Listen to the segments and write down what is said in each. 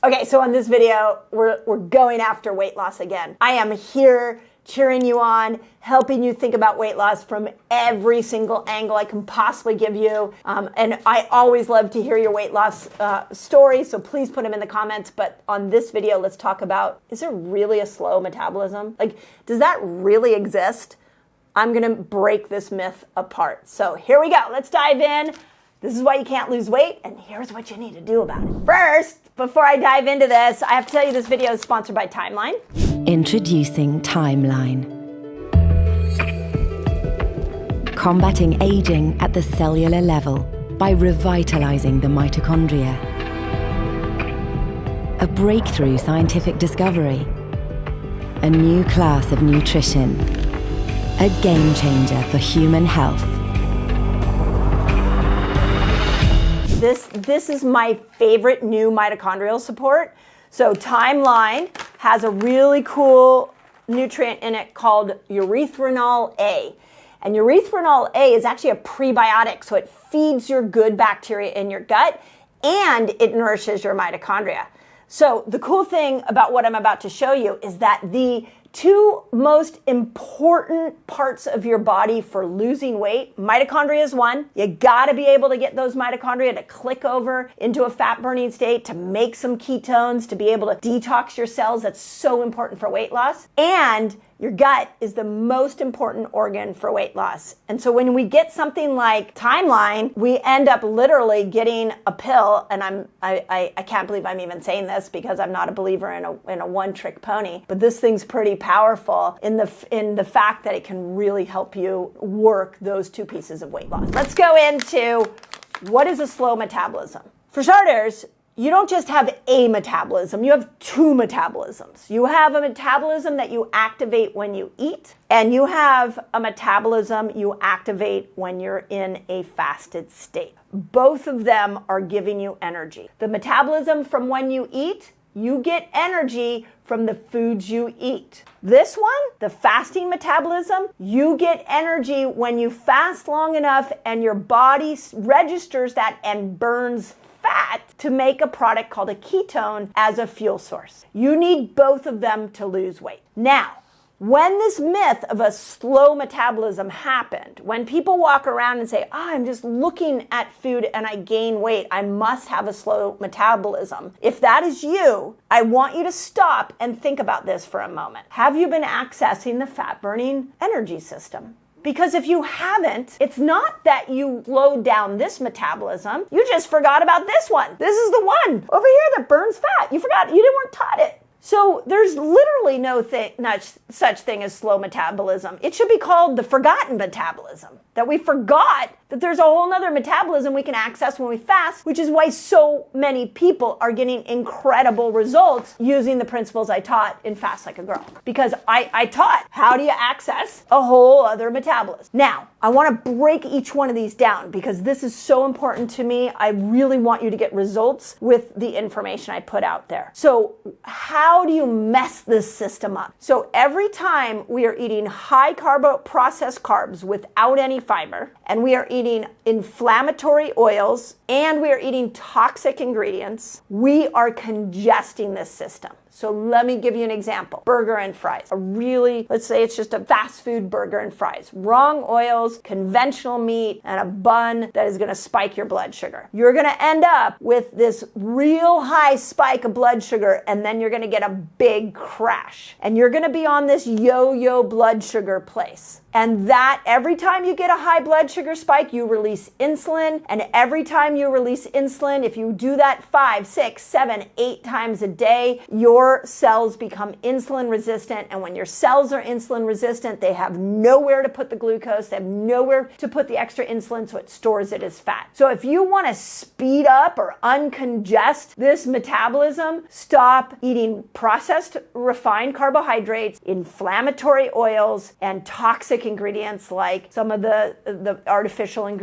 Okay, so on this video, we're going after weight loss again. I am here cheering you on, helping you think about weight loss from every single angle I can possibly give you. And I always love to hear your weight loss stories, so please put them in the comments. But on this video, let's talk about, is there really a slow metabolism? Like, does that really exist? I'm gonna break this myth apart. So here we go, let's dive in. This is why you can't lose weight, and here's what you need to do about it. First, before I dive into this, I have to tell you this video is sponsored by Timeline. Introducing Timeline. Combating aging at the cellular level by revitalizing the mitochondria. A breakthrough scientific discovery. A new class of nutrition. A game changer for human health. This is my favorite new mitochondrial support. So Timeline has a really cool nutrient in it called erythritol A. And erythritol A is actually a prebiotic, so it feeds your good bacteria in your gut and it nourishes your mitochondria. So the cool thing about what I'm about to show you is that the two most important parts of your body for losing weight, mitochondria is one. You gotta be able to get those mitochondria to click over into a fat burning state, to make some ketones, to be able to detox your cells. That's so important for weight loss. And your gut is the most important organ for weight loss. And so when we get something like Timeline, we end up literally getting a pill, and I can't believe I'm even saying this because I'm not a believer in a one-trick pony, but this thing's pretty powerful in the fact that it can really help you work those two pieces of weight loss. Let's go into what is a slow metabolism. For starters, you don't just have a metabolism, you have two metabolisms. You have a metabolism that you activate when you eat, and you have a metabolism you activate when you're in a fasted state. Both of them are giving you energy. The metabolism from when you eat, you get energy from the foods you eat. This one, the fasting metabolism, you get energy when you fast long enough and your body registers that and burns fat to make a product called a ketone as a fuel source. You need both of them to lose weight. Now, when this myth of a slow metabolism happened, when people walk around and say, oh, I'm just looking at food and I gain weight, I must have a slow metabolism. If that is you, I want you to stop and think about this for a moment. Have you been accessing the fat-burning energy system? Because if you haven't, it's not that you slowed down this metabolism, you just forgot about this one. This is the one over here that burns fat. You forgot, you weren't taught it. So there's literally no such thing as slow metabolism. It should be called the forgotten metabolism, that we forgot that there's a whole nother metabolism we can access when we fast, which is why so many people are getting incredible results using the principles I taught in Fast Like a Girl. Because I taught how do you access a whole other metabolism. Now, I want to break each one of these down because this is so important to me. I really want you to get results with the information I put out there. So how do you mess this system up? So every time we are eating high processed carbs without any fiber, and we are eating inflammatory oils, and we are eating toxic ingredients, we are congesting this system. So let me give you an example. Burger and fries. Let's say it's just a fast food burger and fries. Wrong oils, conventional meat, and a bun that is gonna spike your blood sugar. You're gonna end up with this real high spike of blood sugar, and then you're gonna get a big crash. And you're gonna be on this yo-yo blood sugar place. And that every time you get a high blood sugar spike, you release insulin. And every time you release insulin, if you do that 5, 6, 7, 8 times a day, your cells become insulin resistant. And when your cells are insulin resistant, they have nowhere to put the glucose, they have nowhere to put the extra insulin, so it stores it as fat. So if you want to speed up or uncongest this metabolism, stop eating processed refined carbohydrates, inflammatory oils, and toxic ingredients like some of the artificial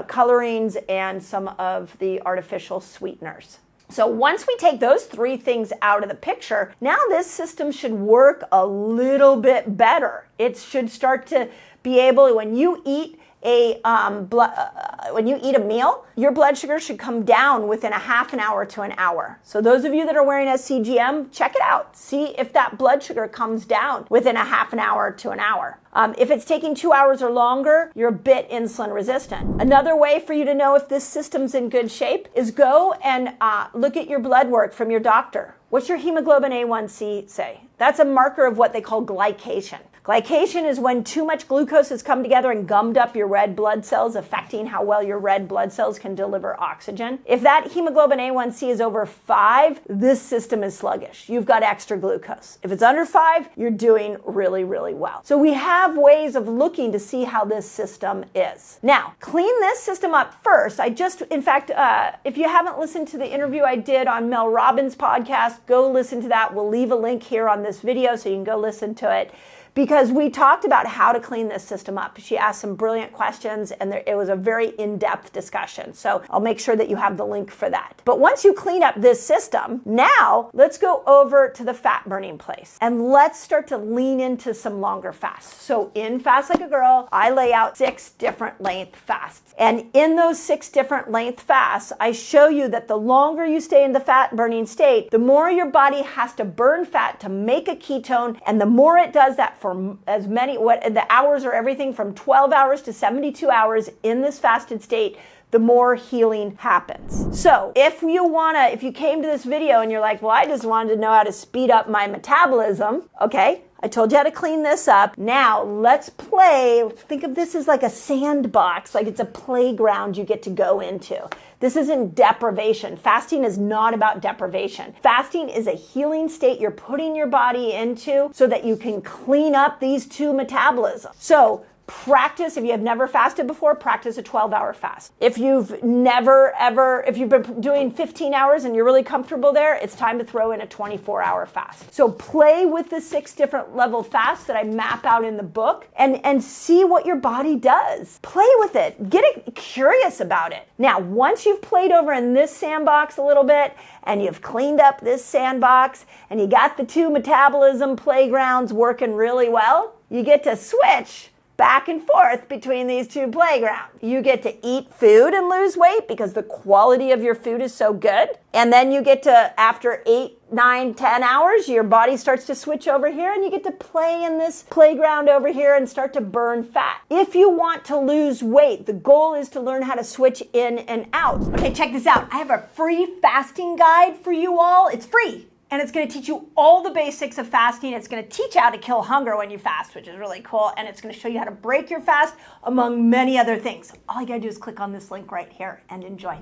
colorings and some of the artificial sweeteners. So once we take those three things out of the picture, now this system should work a little bit better. It should start to be able, when you eat when you eat a meal, your blood sugar should come down within a half an hour to an hour. So those of you that are wearing a CGM, check it out. See if that blood sugar comes down within a half an hour to an hour. If it's taking 2 hours or longer, you're a bit insulin resistant. Another way for you to know if this system's in good shape is go and look at your blood work from your doctor. What's your hemoglobin A1C say? That's a marker of what they call glycation. Glycation is when too much glucose has come together and gummed up your red blood cells, affecting how well your red blood cells can deliver oxygen. If that hemoglobin A1C is over 5, this system is sluggish. You've got extra glucose. If it's under 5, you're doing really, really well. So we have ways of looking to see how this system is. Now, clean this system up first. If you haven't listened to the interview I did on Mel Robbins' podcast, go listen to that. We'll leave a link here on this video so you can go listen to it, because we talked about how to clean this system up. She asked some brilliant questions, and it was a very in-depth discussion. So I'll make sure that you have the link for that. But once you clean up this system, now let's go over to the fat burning place, and let's start to lean into some longer fasts. So in Fast Like a Girl, I lay out 6 different length fasts. And in those 6 different length fasts, I show you that the longer you stay in the fat burning state, the more your body has to burn fat to make a ketone, and the more it does that for the hours are everything from 12 hours to 72 hours in this fasted state, the more healing happens. So if you came to this video and you're like, well, I just wanted to know how to speed up my metabolism, okay, I told you how to clean this up. Now let's play. Think of this as like a sandbox, like it's a playground you get to go into. This isn't deprivation. Fasting is not about deprivation. Fasting is a healing state you're putting your body into so that you can clean up these 2 metabolisms. So practice, if you have never fasted before, practice a 12-hour fast. If you've been doing 15 hours and you're really comfortable there, it's time to throw in a 24-hour fast. So play with the 6 different level fasts that I map out in the book and see what your body does. Play with it. Get curious about it. Now, once you've played over in this sandbox a little bit and you've cleaned up this sandbox and you got the 2 metabolism playgrounds working really well, you get to switch back and forth between these 2 playgrounds. You get to eat food and lose weight because the quality of your food is so good. And then you get to, after 8, 9, 10 hours, your body starts to switch over here and you get to play in this playground over here and start to burn fat. If you want to lose weight, the goal is to learn how to switch in and out. Okay, check this out. I have a free fasting guide for you all. It's free. And it's going to teach you all the basics of fasting. It's going to teach you how to kill hunger when you fast, which is really cool. And it's going to show you how to break your fast, among many other things. All you got to do is click on this link right here and enjoy.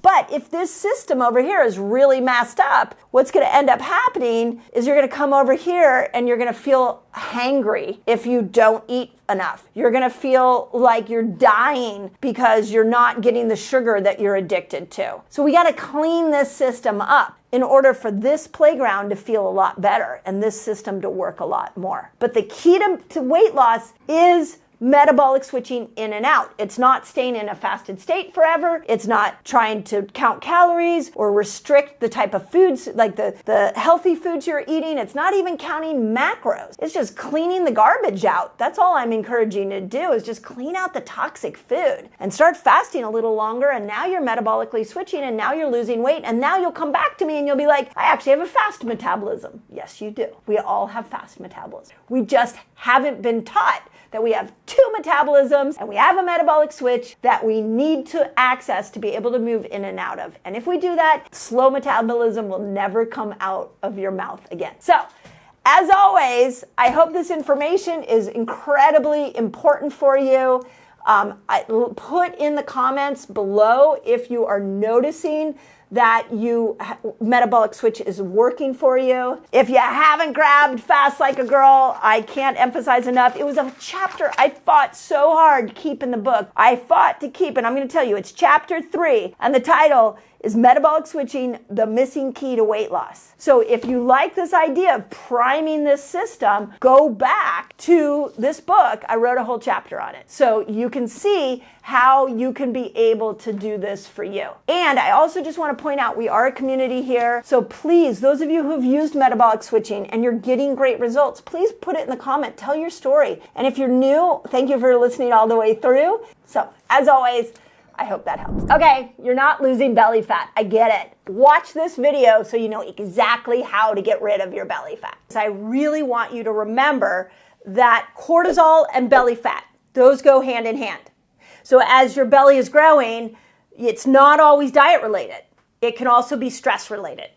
But if this system over here is really messed up, what's going to end up happening is you're going to come over here and you're going to feel hangry if you don't eat enough. You're going to feel like you're dying because you're not getting the sugar that you're addicted to. So we got to clean this system up in order for this playground to feel a lot better and this system to work a lot more. But the key to weight loss is metabolic switching in and out. It's not staying in a fasted state forever. It's not trying to count calories or restrict the type of foods, like the healthy foods you're eating. It's not even counting macros. It's just cleaning the garbage out. That's all I'm encouraging you to do, is just clean out the toxic food and start fasting a little longer. And now you're metabolically switching and now you're losing weight. And now you'll come back to me and you'll be like, I actually have a fast metabolism. Yes, you do. We all have fast metabolism. We just haven't been taught that we have 2 metabolisms and we have a metabolic switch that we need to access to be able to move in and out of. And if we do that, slow metabolism will never come out of your mouth again. So, as always, I hope this information is incredibly important for you. I put in the comments below if you are noticing that metabolic switch is working for you. If you haven't grabbed Fast Like a Girl, I can't emphasize enough. It was a chapter I fought so hard to keep in the book. I fought to keep, and I'm going to tell you, it's chapter 3, and the title is Metabolic Switching, the Missing Key to Weight Loss. So if you like this idea of priming this system, go back to this book. I wrote a whole chapter on it. So you can see how you can be able to do this for you. And I also just want to point out, we are a community here. So please, those of you who've used metabolic switching and you're getting great results, please put it in the comment. Tell your story. And if you're new, thank you for listening all the way through. So as always, I hope that helps. Okay, you're not losing belly fat. I get it. Watch this video so you know exactly how to get rid of your belly fat. So I really want you to remember that cortisol and belly fat, those go hand in hand. So as your belly is growing, it's not always diet related. It can also be stress related.